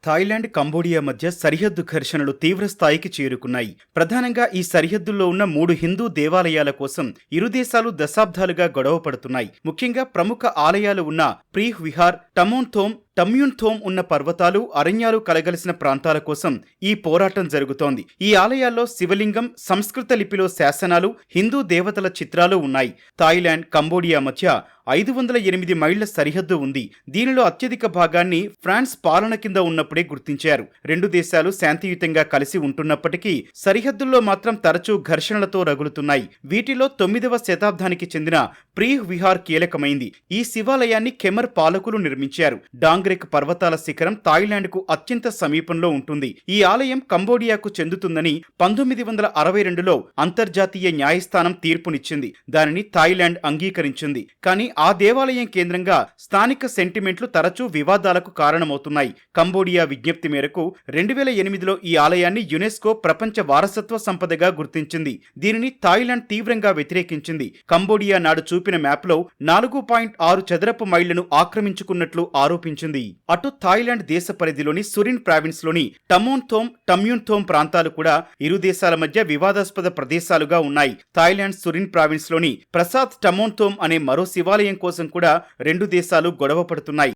Thailand, Cambodia మధ్య సరిహద్దు ఘర్షణలు తీవ్ర స్థాయికి చేరుకున్నాయి. ప్రధానంగా ఈ సరిహద్దుల్లో ఉన్న 3 హిందూ దేవాలయాల కోసం ఇరు దేశాలు దశాబ్దాలుగా గొడవ పడుతున్నాయి. ముఖ్యంగా ప్రముఖ ఆలయాలు ఉన్న ప్రీహ్ విహార్, టమ్యూన్ థోమ్ ఉన్న పర్వతాలు, అరణ్యాలు కలగలిసిన ప్రాంతాల కోసం ఈ పోరాటం జరుగుతోంది. ఈ ఆలయాల్లో శివలింగం, సంస్కృత లిపిలో శాసనాలు, హిందూ దేవతల చిత్రాలు ఉన్నాయి. థాయిలాండ్, కంబోడియా మధ్య 508 మైళ్ల సరిహద్దు ఉంది. దీనిలో అత్యధిక భాగాన్ని ఫ్రాన్స్ పాలన కింద ఉన్నప్పుడే గుర్తించారు. రెండు దేశాలు శాంతియుతంగా కలిసి ఉంటున్నప్పటికీ సరిహద్దుల్లో మాత్రం తరచూ ఘర్షణలతో రగులుతున్నాయి. వీటిలో 9వ శతాబ్దానికి చెందిన ప్రీహ్ విహార్ కీలకమైంది. ఈ శివాలయాన్ని కెమర్ పాలకులు నిర్మించారు. డాంగ్రెక్ పర్వతాల శిఖరం థాయిలాండ్కు అత్యంత సమీపంలో ఉంటుంది. ఈ ఆలయం కంబోడియాకు చెందుతుందని 1962లో అంతర్జాతీయ న్యాయస్థానం తీర్పునిచ్చింది. దానిని థాయిలాండ్ అంగీకరించింది. కానీ ఆ దేవాలయం కేంద్రంగా స్థానిక సెంటిమెంట్లు తరచూ వివాదాలకు కారణమవుతున్నాయి. కంబోడియా విజ్ఞప్తి మేరకు 2008లో ఈ ఆలయాన్ని యునెస్కో ప్రపంచ వారసత్వ సంపదగా గుర్తించింది. దీనిని థాయిలాండ్ తీవ్రంగా వ్యతిరేకించింది. కంబోడియా నాడు చూపిన మ్యాప్లో 4.6 చదరపు మైళ్లను ఆక్రమించుకున్నట్లు ఆరోపించింది. అటు థాయిలాండ్ దేశ పరిధిలోని సురిన్ ప్రావిన్స్ లోని టమ్యూన్ థోమ్ ప్రాంతాలు కూడా ఇరు దేశాల మధ్య వివాదాస్పద ప్రదేశాలుగా ఉన్నాయి. థాయిలాండ్ సురిన్ ప్రావిన్స్ లోని ప్రసాద్ టమోన్ థోమ్ అనే మరో శివాలయం కోసం కూడా రెండు దేశాలు గొడవ పడుతున్నాయి.